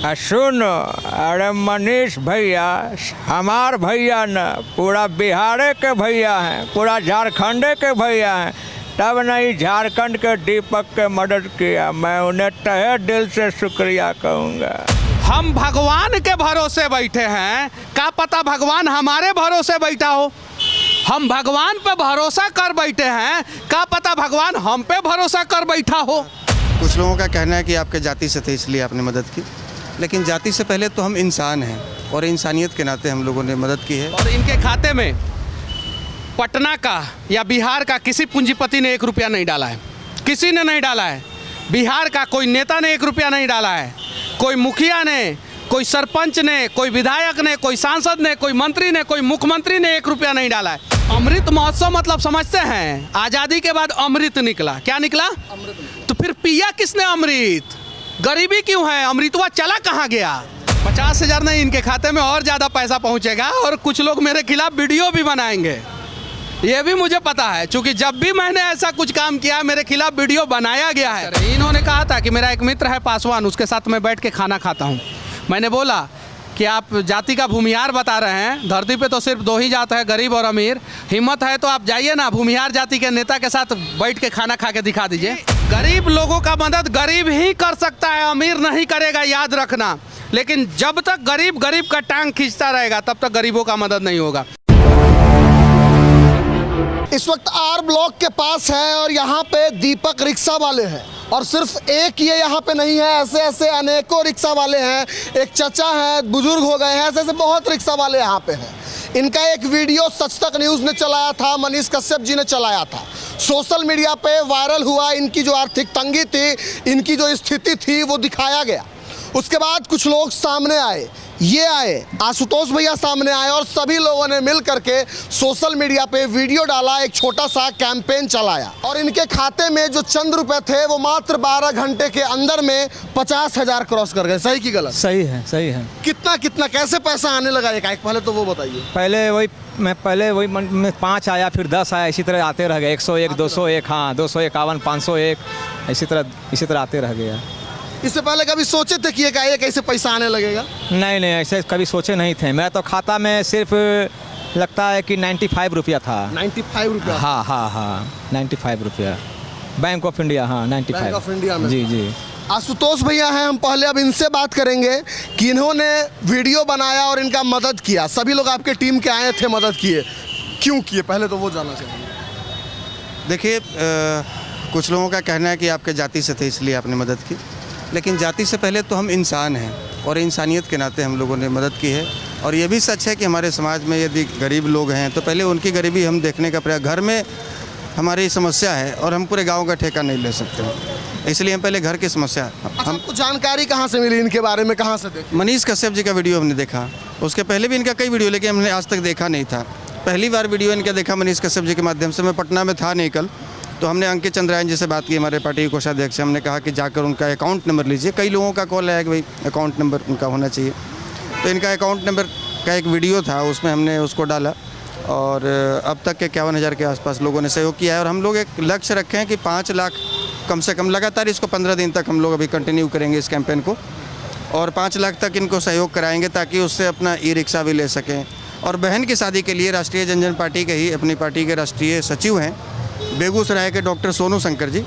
सुनो, अरे मनीष भैया हमार भैया न पूरा बिहार के भैया हैं, पूरा झारखंड के भैया हैं, तब नहीं झारखंड के दीपक के मदद किया। मैं उन्हें तहे दिल से शुक्रिया कहूँगा। हम भगवान के भरोसे बैठे हैं, क्या पता भगवान हमारे भरोसे बैठा हो। हम भगवान पे भरोसा कर बैठे हैं, क्या पता भगवान हम पे भरोसा कर बैठा हो। कुछ लोगों का कहना है कि आपके जाति से थे इसलिए आपने मदद की, लेकिन जाति से पहले तो हम इंसान हैं और इंसानियत के नाते हम लोगों ने मदद की है। और इनके खाते में पटना का या बिहार का किसी पूंजीपति ने 1 रुपया नहीं डाला है, किसी ने नहीं डाला है। बिहार का कोई नेता ने 1 रुपया नहीं डाला है, कोई मुखिया ने, कोई सरपंच ने, कोई विधायक ने, कोई सांसद ने, कोई मंत्री ने, कोई मुख्यमंत्री ने 1 रुपया नहीं डाला है। अमृत महोत्सव मतलब समझते हैं, आज़ादी के बाद अमृत निकला। क्या निकला? अमृत। तो फिर पिया किसने अमृत? गरीबी क्यों है? अमृतवा चला कहाँ गया? 50,000 नहीं, इनके खाते में और ज़्यादा पैसा पहुँचेगा और कुछ लोग मेरे खिलाफ वीडियो भी बनाएंगे, ये भी मुझे पता है, क्योंकि जब भी मैंने ऐसा कुछ काम किया मेरे खिलाफ वीडियो बनाया गया है। इन्होंने कहा था कि मेरा एक मित्र है पासवान, उसके साथ मैं बैठ के खाना खाता हूँ। मैंने बोला कि आप जाति का भूमिहार बता रहे हैं, धरती पे तो सिर्फ 2 ही जात है, गरीब और अमीर। हिम्मत है तो आप जाइए ना, भूमिहार जाति के नेता के साथ बैठ के खाना खा के दिखा दीजिए। गरीब लोगों का मदद गरीब ही कर सकता है, अमीर नहीं करेगा, याद रखना। लेकिन जब तक गरीब गरीब का टांग खींचता रहेगा तब तक गरीबों का मदद नहीं होगा। इस वक्त आर ब्लॉक के पास है और यहाँ पे दीपक रिक्शा वाले हैं, और सिर्फ एक ये यहाँ पे नहीं है, ऐसे ऐसे अनेकों रिक्शा वाले हैं। एक चचा हैं, बुजुर्ग हो गए हैं, ऐसे ऐसे बहुत रिक्शा वाले यहाँ पे हैं। इनका एक वीडियो सच तक न्यूज़ ने चलाया था, मनीष कश्यप जी ने चलाया था, सोशल मीडिया पे वायरल हुआ। इनकी जो आर्थिक तंगी थी, इनकी जो स्थिति थी वो दिखाया गया। उसके बाद कुछ लोग सामने आए, ये आए, आशुतोष भैया सामने आए और सभी लोगों ने मिल करके सोशल मीडिया पे वीडियो डाला, एक छोटा सा कैंपेन चलाया। और इनके खाते में जो चंद रुपए थे वो मात्र 12 घंटे के अंदर में 50,000 क्रॉस कर गए। सही की गलत? सही है, सही है। कितना कितना कैसे पैसा आने लगा एक पहले तो वो बताइए। पहले वही में 5 आया, फिर 10 आया, इसी तरह आते रह गए। 101, 201, हाँ 251, 501, इसी तरह आते रह गया। इससे पहले कभी सोचे थे कि ये कैसे पैसा आने लगेगा? नहीं, ऐसे कभी सोचे नहीं थे। मेरा तो खाता में सिर्फ लगता है कि 95 रुपया था। 95 रुपया? हाँ 95 रुपया। बैंक ऑफ इंडिया, हाँ 95। बैंक ऑफ इंडिया में? जी। आशुतोष भैया हैं, हम पहले अब इनसे बात करेंगे कि इन्होंने वीडियो बनाया और इनका मदद किया। सभी लोग आपके टीम के आए थे, मदद किए, क्यों किए? पहले तो वो जानना चाहिए। देखिए, कुछ लोगों का कहना है कि आपके जाति से थे इसलिए आपने मदद की, लेकिन जाति से पहले तो हम इंसान हैं और इंसानियत के नाते हम लोगों ने मदद की है। और ये भी सच है कि हमारे समाज में यदि गरीब लोग हैं तो पहले उनकी गरीबी हम देखने का प्रयास। घर में हमारी समस्या है और हम पूरे गांव का ठेका नहीं ले सकते, इसलिए हम पहले घर की समस्या। हमको जानकारी कहाँ से मिली इनके बारे में, कहाँ से देखी? मनीष कश्यप जी का वीडियो हमने देखा, उसके पहले भी इनका कई वीडियो, लेकिन हमने आज तक देखा नहीं था। पहली बार वीडियो इनका देखा मनीष कश्यप जी के माध्यम से। मैं पटना में था नहीं कल, तो हमने अंकित चंद्रायन जी से बात की, हमारे पार्टी के कोषाध्यक्ष। हमने कहा कि जाकर उनका अकाउंट नंबर लीजिए। कई लोगों का कॉल आया कि भाई अकाउंट नंबर उनका होना चाहिए, तो इनका अकाउंट नंबर का एक वीडियो था, उसमें हमने उसको डाला और अब तक के 51,000 के आसपास लोगों ने सहयोग किया है। और हम लोग एक लक्ष्य रखे हैं कि 5 लाख कम से कम लगातार, इसको 15 दिन तक हम लोग अभी कंटिन्यू करेंगे इस कैंपेन को, और 5 लाख तक इनको सहयोग कराएंगे ताकि उससे अपना ई रिक्शा भी ले सकें। और बहन की शादी के लिए राष्ट्रीय जनजन पार्टी के ही अपनी पार्टी के राष्ट्रीय सचिव हैं बेगूसराय के डॉक्टर सोनू शंकर जी,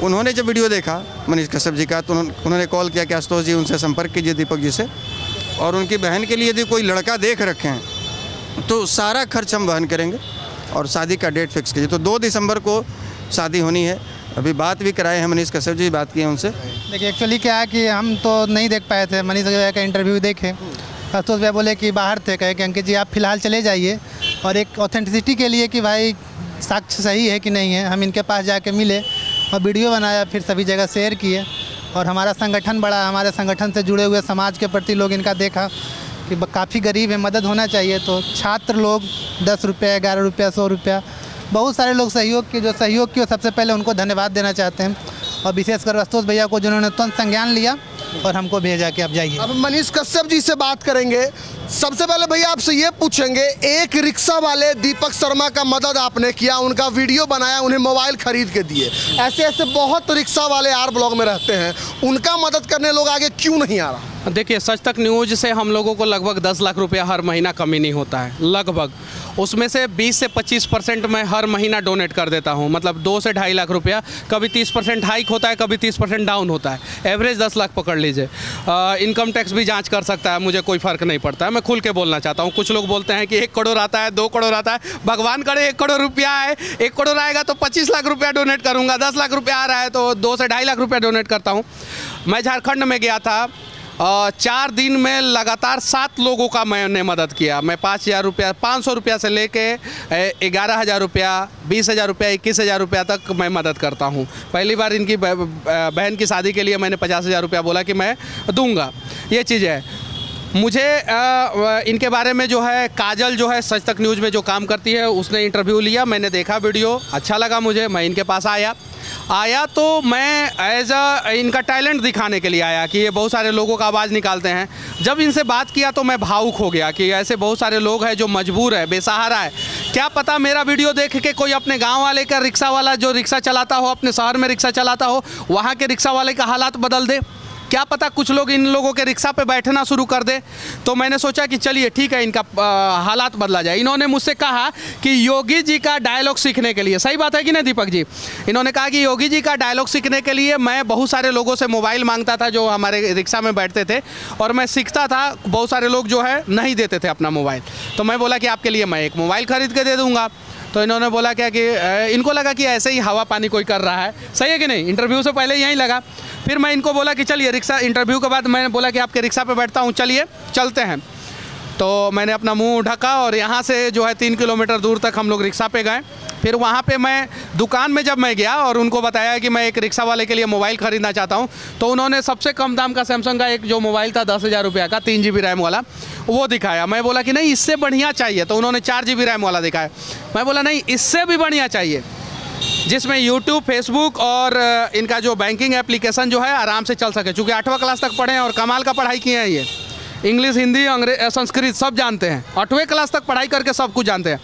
उन्होंने जब वीडियो देखा मनीष कश्यप जी का, तो उन्होंने कॉल किया कि आशुतोष जी उनसे संपर्क कीजिए दीपक जी से, और उनकी बहन के लिए यदि कोई लड़का देख रखे हैं तो सारा खर्च हम वहन करेंगे और शादी का डेट फिक्स कीजिए। तो 2 दिसंबर को शादी होनी है। अभी बात भी कराए हैं, मनीष कश्यप जी बात की है उनसे। देखिए एक्चुअली क्या है कि हम तो नहीं देख पाए थे, मनीष भैया का इंटरव्यू देखे, आशुतोष भैया बोले कि बाहर थे, कहे कि अंकित जी आप फिलहाल चले जाइए, और एक ऑथेंटिसिटी के लिए कि भाई साक्ष्य सही है कि नहीं है, हम इनके पास जाके मिले और वीडियो बनाया, फिर सभी जगह शेयर किए। और हमारा संगठन बड़ा, हमारे संगठन से जुड़े हुए समाज के प्रति लोग इनका देखा कि काफ़ी गरीब है, मदद होना चाहिए, तो छात्र लोग 10 रुपये, 11 रुपया, 100 रुपया, बहुत सारे लोग सहयोग किए। जो सहयोग किए सबसे पहले उनको धन्यवाद देना चाहते हैं, और विशेषकर आशुतोष भैया को जिन्होंने तुरंत संज्ञान लिया और हमको भेजा कि आप जाइए। अब मनीष कश्यप जी से बात करेंगे। सबसे पहले भैया आपसे ये पूछेंगे, एक रिक्शा वाले दीपक शर्मा का मदद आपने किया, उनका वीडियो बनाया, उन्हें मोबाइल खरीद के दिए। ऐसे ऐसे बहुत रिक्शा वाले आर ब्लॉक में रहते हैं, उनका मदद करने लोग आगे क्यों नहीं आ रहा? देखिए, सच तक न्यूज़ से हम लोगों को लगभग 10 लाख रुपया हर महीना कमी नहीं होता है, लगभग। उसमें से 20 से 25% मैं हर महीना डोनेट कर देता हूं, मतलब 2 से 2.5 लाख रुपया। कभी 30% हाइक होता है, कभी 30% डाउन होता है, एवरेज 10 लाख पकड़ लीजिए। इनकम टैक्स भी जांच कर सकता है, मुझे कोई फ़र्क नहीं पड़ता है, मैं खुल के बोलना चाहता हूं। कुछ लोग बोलते हैं कि 1 करोड़ आता है, 2 करोड़ आता है, भगवान करे 1 करोड़ रुपया आए। 1 करोड़ आएगा तो 25 लाख रुपया डोनेट करूँगा, 10 लाख रुपया आ रहा है तो 2 से 2.5 लाख रुपया डोनेट करता हूँ। मैं झारखंड में गया था, 4 दिन में लगातार 7 लोगों का मैंने मदद किया। मैं 5,000 रुपया, 500 रुपया से लेके 11,000 रुपया, 20,000 रुपया, 21,000 रुपया तक मैं मदद करता हूं। पहली बार इनकी बहन की शादी के लिए मैंने 50,000 रुपया बोला कि मैं दूंगा। ये चीज़ है। मुझे इनके बारे में जो है, काजल जो है सच तक न्यूज़ में जो काम करती है, उसने इंटरव्यू लिया, मैंने देखा वीडियो, अच्छा लगा मुझे, मैं इनके पास आया तो मैं एज इनका टैलेंट दिखाने के लिए आया कि ये बहुत सारे लोगों का आवाज़ निकालते हैं। जब इनसे बात किया तो मैं भावुक हो गया कि ऐसे बहुत सारे लोग हैं जो मजबूर है, बेसहारा है। क्या पता मेरा वीडियो देख के कोई अपने गांव वाले का रिक्शा वाला जो रिक्शा चलाता हो, अपने शहर में रिक्शा चलाता हो, वहाँ के रिक्शा वाले का हालात बदल दे। क्या पता कुछ लोग इन लोगों के रिक्शा पे बैठना शुरू कर दे। तो मैंने सोचा कि चलिए ठीक है, इनका हालात बदला जाए। इन्होंने मुझसे कहा कि योगी जी का डायलॉग सीखने के लिए, सही बात है कि नहीं दीपक जी? इन्होंने कहा कि योगी जी का डायलॉग सीखने के लिए मैं बहुत सारे लोगों से मोबाइल मांगता था जो हमारे रिक्शा में बैठते थे, और मैं सीखता था। बहुत सारे लोग जो है नहीं देते थे अपना मोबाइल, तो मैं बोला कि आपके लिए मैं एक मोबाइल खरीद के दे दूँगा। तो इन्होंने बोला क्या कि इनको लगा कि ऐसे ही हवा पानी कोई कर रहा है, सही है कि नहीं? इंटरव्यू से पहले यही लगा। फिर मैं इनको बोला कि चलिए रिक्शा, इंटरव्यू के बाद मैंने बोला कि आपके रिक्शा पे बैठता हूँ, चलिए चलते हैं। तो मैंने अपना मुंह ढका और यहाँ से जो है 3 किलोमीटर दूर तक हम लोग रिक्शा पे गए। फिर वहाँ पे मैं दुकान में जब मैं गया और उनको बताया कि मैं एक रिक्शा वाले के लिए मोबाइल ख़रीदना चाहता हूँ, तो उन्होंने सबसे कम दाम का सैमसंग का एक जो मोबाइल था 10,000 रुपये का, 3 GB रैम वाला, वो दिखाया। मैं बोला कि नहीं इससे बढ़िया चाहिए, तो उन्होंने 4 GB रैम वाला दिखाया। मैं बोला नहीं इससे भी बढ़िया चाहिए, जिसमें यूट्यूब, फेसबुक और इनका जो बैंकिंग एप्लीकेशन जो है आराम से चल सके। चूँकि 8वां क्लास तक पढ़े हैं और कमाल का पढ़ाई किए हैं, ये इंग्लिश, हिंदी, संस्कृत सब जानते हैं, 8वें क्लास तक पढ़ाई करके सब कुछ जानते हैं।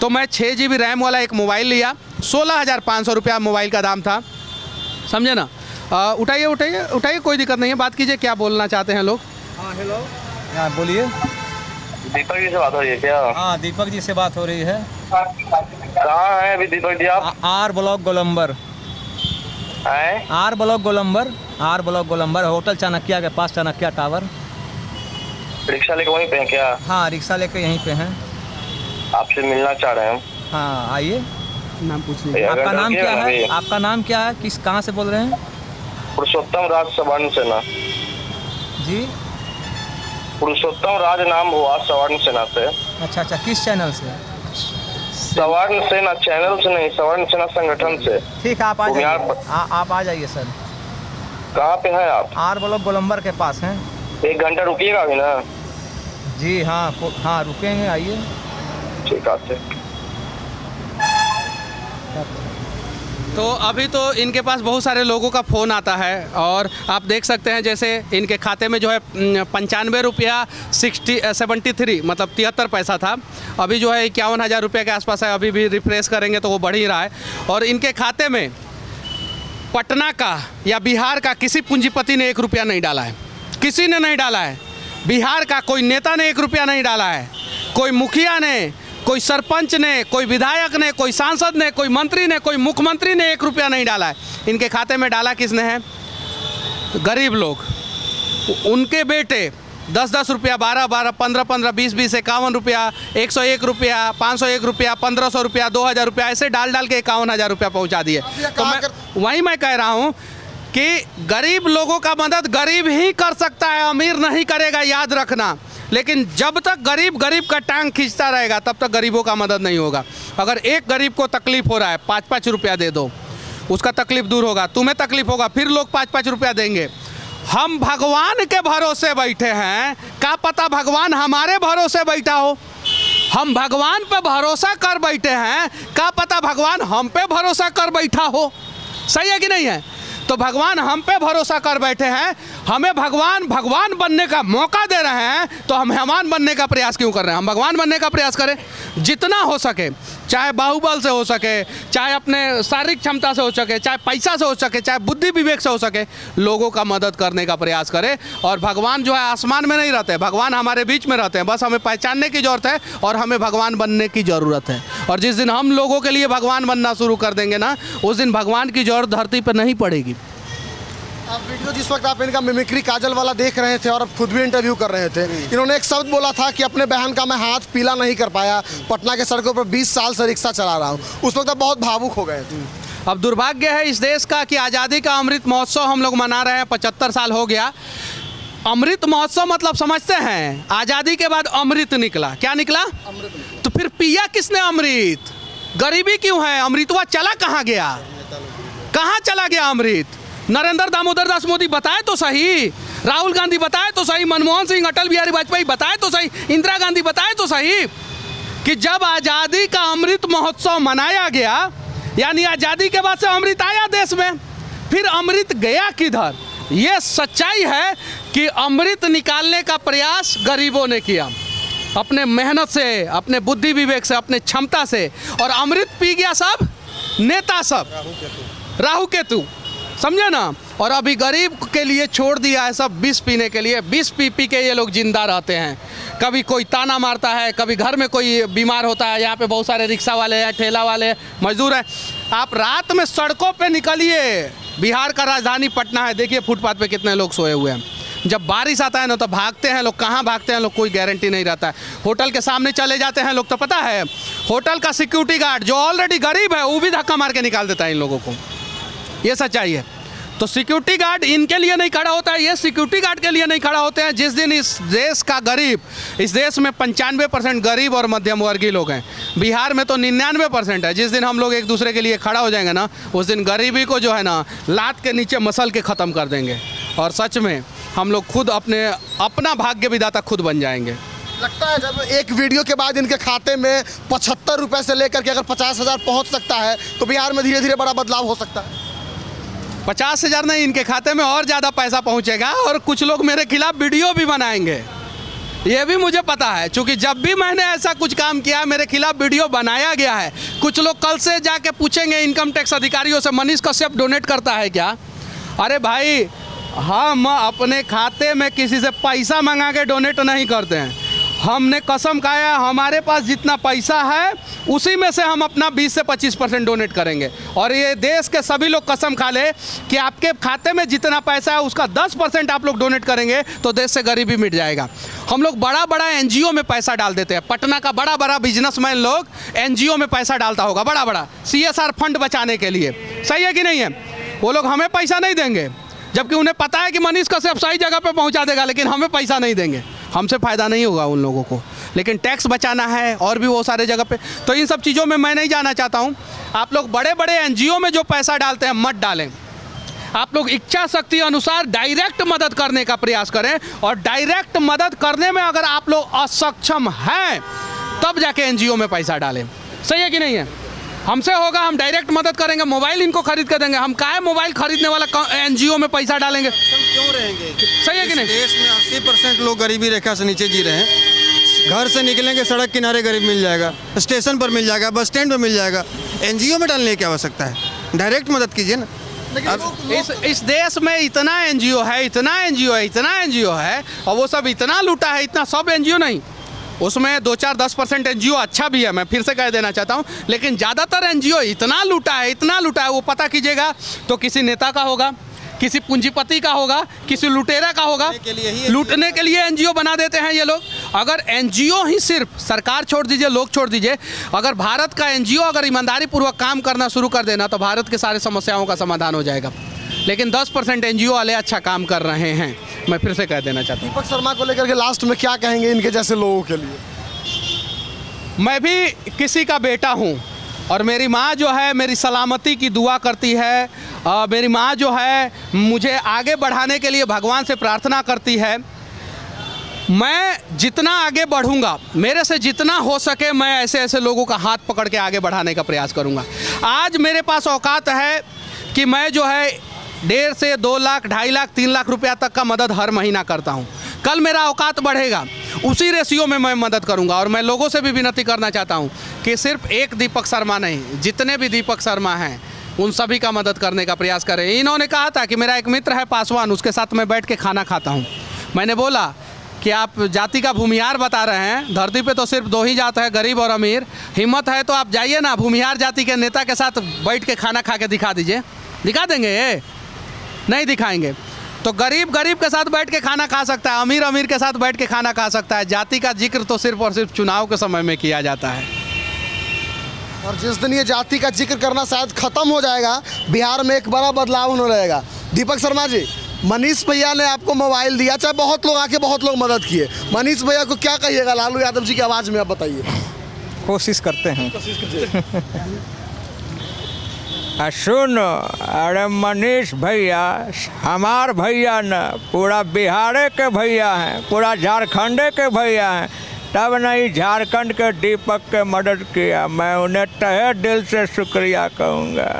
तो मैं 6 GB रैम वाला एक मोबाइल लिया, 16,500 रुपया मोबाइल का दाम था, समझे ना? उठाइए उठाइए उठाइए, कोई दिक्कत नहीं है, बात कीजिए, क्या बोलना चाहते हैं लोग? हाँ हेलो, हाँ बोलिए। दीपक जी से बात हो रही है क्या? हाँ दीपक जी से बात हो रही है। कहाँ हैं अभी दीपक जी आप? आर ब्लॉक गोलंबर। आर ब्लॉक गोलंबर, आर ब्लॉक गोलंबर, होटल चाणक्य के पास, चाणक्य टावर। रिक्शा लेके वहीं पे हैं क्या? हाँ रिक्शा लेके यहीं पे हैं। आपसे मिलना चाह रहे हैं। हाँ आइए। नाम पूछ लीजिए। आपका नाम क्या है? आपका नाम क्या है? किस, कहाँ से बोल रहे हैं? पुरुषोत्तम राज सवर्ण सेना जी। पुरुषोत्तम राज नाम हुआ सवर्ण सेना से। अच्छा, किस चैनल से? सवर्ण सेना चैनल से नहीं, सवर्ण सेना संगठन से। ठीक है, आप आ जाइए। आप आ जाइए सर। कहाँ पे हैं आप? आर ब्लॉक गोलंबर के पास हैं। 1 घंटा रुकिएगा अभी ना? जी हाँ हाँ रुकेंगे, आइए। ठीक है। तो अभी तो इनके पास बहुत सारे लोगों का फ़ोन आता है और आप देख सकते हैं जैसे इनके खाते में जो है 95 रुपया 73 मतलब 73 पैसा था, अभी जो है 51,000 रुपये के आसपास है। अभी भी रिफ्रेश करेंगे तो वो बढ़ ही रहा है। और इनके खाते में पटना का या बिहार का किसी पूंजीपति ने 1 रुपया नहीं डाला है, किसी ने नहीं डाला है। बिहार का कोई नेता ने 1 रुपया नहीं डाला है, कोई मुखिया ने, कोई सरपंच ने, कोई विधायक ने, कोई सांसद ने, कोई मंत्री ने, कोई मुख्यमंत्री ने 1 रुपया नहीं डाला है। इनके खाते में डाला किसने है? गरीब लोग, उनके बेटे 10-10 रुपया, 12-12, 15-15, 20-20, 51 रुपया, 101 रुपया, 501 रुपया, 1500 रुपया, 2000 रुपया, ऐसे डाल डाल के 51,000 रुपया पहुँचा दिए। तो मैं कह रहा हूँ कि गरीब लोगों का मदद गरीब ही कर सकता है, अमीर नहीं करेगा, याद रखना। लेकिन जब तक गरीब का टांग खींचता रहेगा तब तक गरीबों का मदद नहीं होगा। अगर एक गरीब को तकलीफ हो रहा है, 5-5 रुपया दे दो, उसका तकलीफ दूर होगा, तुम्हें तकलीफ होगा, फिर लोग 5-5 रुपया देंगे। हम भगवान के भरोसे बैठे हैं, क्या पता भगवान हमारे भरोसे बैठा हो। हम भगवान पे भरोसा कर बैठे हैं, क्या पता भगवान हम पे भरोसा कर बैठा हो। सही है कि नहीं है? तो भगवान हम पे भरोसा कर बैठे हैं, हमें भगवान बनने का मौका दे रहे हैं, तो हम मेहमान बनने का प्रयास क्यों कर रहे हैं? हम भगवान बनने का प्रयास करें जितना हो सके, चाहे बाहुबल से हो सके, चाहे अपने शारीरिक क्षमता से हो सके, चाहे पैसा से हो सके, चाहे बुद्धि विवेक से हो सके, लोगों का मदद करने का प्रयास करें। और भगवान जो है आसमान में नहीं रहते, भगवान हमारे बीच में रहते हैं, बस हमें पहचानने की ज़रूरत है और हमें भगवान बनने की ज़रूरत है। और जिस दिन हम लोगों के लिए भगवान बनना शुरू कर देंगे ना, उस दिन भगवान की ज़रूरत धरती पर नहीं पड़ेगी। अब वीडियो जिस वक्त आप इनका मिमिक्री काजल वाला देख रहे थे और खुद भी इंटरव्यू कर रहे थे, इन्होंने एक शब्द बोला था कि अपने बहन का मैं हाथ पीला नहीं कर पाया, पटना के सड़कों पर 20 साल से रिक्शा चला रहा हूँ। उस वक्त आप बहुत भावुक हो गए थे। अब दुर्भाग्य है इस देश का कि आज़ादी का अमृत महोत्सव हम लोग मना रहे हैं, 75 साल हो गया। अमृत महोत्सव मतलब समझते हैं, आज़ादी के बाद अमृत निकला। क्या निकला? तो फिर पिया किसने अमृत? गरीबी क्यों है? अमृतवा चला कहाँ गया? कहाँ चला गया अमृत? नरेंद्र दामोदर दास मोदी बताए तो सही, राहुल गांधी बताए तो सही, मनमोहन सिंह, अटल बिहारी वाजपेयी बताए तो सही, इंदिरा गांधी बताए तो सही कि जब आज़ादी का अमृत महोत्सव मनाया गया, यानी आज़ादी के बाद से अमृत आया देश में, फिर अमृत गया किधर? ये सच्चाई है कि अमृत निकालने का प्रयास गरीबों ने किया अपने मेहनत से, अपने बुद्धि विवेक से, अपने क्षमता से, और अमृत पी गया सब नेता, सब राहु केतु, समझे ना। और अभी गरीब के लिए छोड़ दिया है सब विष पीने के लिए। विष पी पी के ये लोग जिंदा रहते हैं। कभी कोई ताना मारता है, कभी घर में कोई बीमार होता है। यहाँ पे बहुत सारे रिक्शा वाले हैं, ठेला वाले, मजदूर हैं। आप रात में सड़कों पे निकलिए, बिहार का राजधानी पटना है, देखिए फुटपाथ पे कितने लोग सोए हुए हैं। जब बारिश आता है ना तो भागते हैं लोग, कहाँ भागते हैं लोग कोई गारंटी नहीं रहता है। होटल के सामने चले जाते हैं लोग तो पता है, होटल का सिक्योरिटी गार्ड जो ऑलरेडी गरीब है वो भी धक्का मार के निकाल देता है इन लोगों को। ये सच्चाई है। तो सिक्योरिटी गार्ड इनके लिए नहीं खड़ा होता है, ये सिक्योरिटी गार्ड के लिए नहीं खड़ा होते हैं। जिस दिन इस देश का गरीब, इस देश में 95% गरीब और मध्यम वर्गीय लोग हैं, बिहार में तो 99% है। जिस दिन हम लोग एक दूसरे के लिए खड़ा हो जाएंगे ना, उस दिन गरीबी को जो है ना लात के नीचे मसल के ख़त्म कर देंगे और सच में हम लोग खुद अपना भाग्य विधाता खुद बन जाएंगे। लगता है जब एक वीडियो के बाद इनके खाते में 75 रुपये से लेकर के अगर 50,000 पहुँच सकता है तो बिहार में धीरे धीरे बड़ा बदलाव हो सकता है। 50,000 नहीं, इनके खाते में और ज़्यादा पैसा पहुंचेगा और कुछ लोग मेरे खिलाफ वीडियो भी बनाएंगे। ये भी मुझे पता है, क्योंकि जब भी मैंने ऐसा कुछ काम किया मेरे खिलाफ वीडियो बनाया गया है। कुछ लोग कल से जाके पूछेंगे इनकम टैक्स अधिकारियों से, मनीष कश्यप डोनेट करता है क्या? अरे भाई, हम अपने खाते में किसी से पैसा मंगा के डोनेट नहीं करते हैं। हमने कसम खाया, हमारे पास जितना पैसा है उसी में से हम अपना 20 से 25% डोनेट करेंगे। और ये देश के सभी लोग कसम खा ले कि आपके खाते में जितना पैसा है उसका 10% आप लोग डोनेट करेंगे तो देश से गरीबी मिट जाएगा। हम लोग बड़ा बड़ा NGO में पैसा डाल देते हैं। पटना का बड़ा बड़ा बिजनेसमैन लोग NGO में पैसा डालता होगा, बड़ा बड़ा CSR फंड बचाने के लिए। सही है कि नहीं है? वो लोग हमें पैसा नहीं देंगे, जबकि उन्हें पता है कि मनीष कश्यप सही जगह पे पहुंचा देगा, लेकिन हमें पैसा नहीं देंगे। हमसे फ़ायदा नहीं होगा उन लोगों को, लेकिन टैक्स बचाना है और भी वो सारे जगह पे। तो इन सब चीज़ों में मैं नहीं जाना चाहता हूँ। आप लोग बड़े बड़े NGO में जो पैसा डालते हैं मत डालें। आप लोग इच्छा शक्ति अनुसार डायरेक्ट मदद करने का प्रयास करें, और डायरेक्ट मदद करने में अगर आप लोग असक्षम हैं तब जाके NGO में पैसा डालें। सही है कि नहीं है? हमसे होगा, हम डायरेक्ट मदद करेंगे, मोबाइल इनको खरीद कर देंगे। हम काहे मोबाइल खरीदने वाला NGO में पैसा डालेंगे? क्यों रहेंगे? सही है कि नहीं? देश में 80% लोग गरीबी रेखा से नीचे जी रहे हैं। घर से निकलेंगे सड़क किनारे गरीब मिल जाएगा, स्टेशन पर मिल जाएगा, बस स्टैंड पर मिल जाएगा। NGO में डालने की आवश्यकता है, डायरेक्ट मदद कीजिए ना। इस देश में इतना NGO है, इतना NGO है, इतना NGO है, और वो सब इतना लूटा है, इतना सब NGO नहीं, उसमें 2-4-10% NGO अच्छा भी है, मैं फिर से कह देना चाहता हूँ। लेकिन ज़्यादातर NGO इतना लूटा है, इतना लूटा है, वो पता कीजिएगा तो किसी नेता का होगा, किसी पूंजीपति का होगा, किसी लुटेरा का होगा। लूटने के लिए NGO बना देते हैं ये लोग। अगर NGO ही, सिर्फ सरकार छोड़ दीजिए, लोग छोड़ दीजिए, अगर भारत का NGO अगर ईमानदारी पूर्वक काम करना शुरू कर देना तो भारत के सारे समस्याओं का समाधान हो जाएगा। लेकिन 10% NGO वाले अच्छा काम कर रहे हैं, मैं फिर से कह देना चाहता हूँ। दीपक शर्मा को लेकर के लास्ट में क्या कहेंगे इनके जैसे लोगों के लिए? मैं भी किसी का बेटा हूँ और मेरी माँ जो है मेरी सलामती की दुआ करती है। मेरी माँ जो है मुझे आगे बढ़ाने के लिए भगवान से प्रार्थना करती है। मैं जितना आगे बढ़ूंगा, मेरे से जितना हो सके मैं ऐसे ऐसे लोगों का हाथ पकड़ के आगे बढ़ाने का प्रयास करूंगा। आज मेरे पास औकात है कि मैं जो है 1.5 से 2 लाख, 2.5 लाख, 3 लाख रुपया तक का मदद हर महीना करता हूँ। कल मेरा औकात बढ़ेगा, उसी रेशियो में मैं मदद करूँगा। और मैं लोगों से भी विनती करना चाहता हूँ कि सिर्फ एक दीपक शर्मा नहीं, जितने भी दीपक शर्मा हैं उन सभी का मदद करने का प्रयास करें। इन्होंने कहा था कि मेरा एक मित्र है पासवान, उसके साथ मैं बैठ के खाना खाता हूँ। मैंने बोला कि आप जाति का भूमिहार बता रहे हैं, धरती पे तो सिर्फ 2 ही जात है, गरीब और अमीर। हिम्मत है तो आप जाइए ना, भूमिहार जाति के नेता के साथ बैठ के खाना खा के दिखा दीजिए। दिखा देंगे? नहीं दिखाएंगे। तो गरीब गरीब के साथ बैठ के खाना खा सकता है, अमीर अमीर के साथ बैठ के खाना खा सकता है। जाति का जिक्र तो सिर्फ और सिर्फ चुनाव के समय में किया जाता है। और जिस दिन ये जाति का जिक्र करना शायद खत्म हो जाएगा, बिहार में एक बड़ा बदलाव होने रहेगा। दीपक शर्मा जी, मनीष भैया ने आपको मोबाइल दिया, चाहे बहुत लोग आके बहुत लोग मदद किए, मनीष भैया को क्या कहिएगा लालू यादव जी की आवाज़ में, आप बताइए। कोशिश करते हैं। सुन, अरे मनीष भैया हमार भैया न, पूरा बिहार के भैया हैं, पूरा झारखंड के भैया हैं। तब नहीं झारखंड के दीपक के मदद किया, मैं उन्हें तहे दिल से शुक्रिया कहूँगा।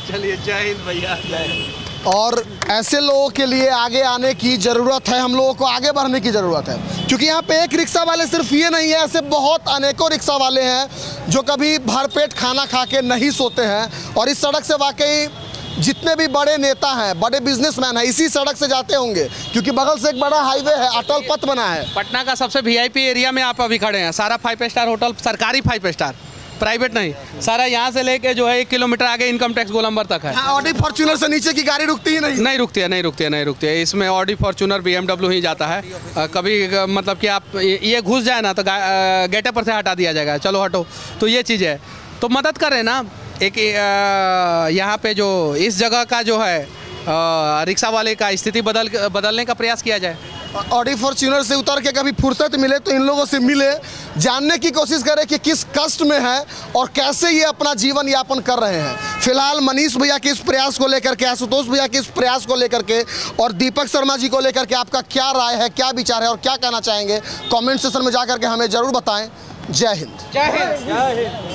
चलिए, जय हिंद भैया, जय हिंद। और ऐसे लोगों के लिए आगे आने की ज़रूरत है, हम लोगों को आगे बढ़ने की ज़रूरत है, क्योंकि यहाँ पे एक रिक्शा वाले सिर्फ ये नहीं है, ऐसे बहुत अनेकों रिक्शा वाले हैं जो कभी भरपेट खाना खा के नहीं सोते हैं। और इस सड़क से वाकई जितने भी बड़े नेता हैं, बड़े बिजनेसमैन हैं, इसी सड़क से जाते होंगे, क्योंकि बगल से एक बड़ा हाईवे है, अटल पथ बना है। पटना का सबसे VIP एरिया में आप अभी खड़े हैं। सारा 5 स्टार होटल, सरकारी 5 स्टार, प्राइवेट नहीं, सारा यहाँ से लेके जो है 1 किलोमीटर आगे इनकम टैक्स गोलंबर तक है। ऑडी फॉर्च्यूनर से नीचे की गाड़ी रुकती ही नहीं। नहीं रुकती है। इसमें ऑडी फॉर्च्यूनर BMW ही जाता है। कभी मतलब कि आप ये घुस जाए ना तो गेटे पर से हटा दिया जाएगा, चलो हटो। तो ये चीज़ है, तो मदद करें ना। एक यहाँ पे जो इस जगह का जो है रिक्शा वाले का स्थिति बदलने का प्रयास किया जाए। ऑडी फॉर्च्यूनर से उतर के कभी फुर्सत मिले तो इन लोगों से मिले, जानने की कोशिश करें कि किस कष्ट में है और कैसे ये अपना जीवन यापन कर रहे हैं। फिलहाल मनीष भैया के इस प्रयास को लेकर के, आशुतोष भैया के इस प्रयास को लेकर के और दीपक शर्मा जी को लेकर के आपका क्या राय है, क्या विचार है और क्या कहना चाहेंगे, कमेंट सेक्शन में जाकर के हमें ज़रूर बताएं। जय हिंद। जय हिंद।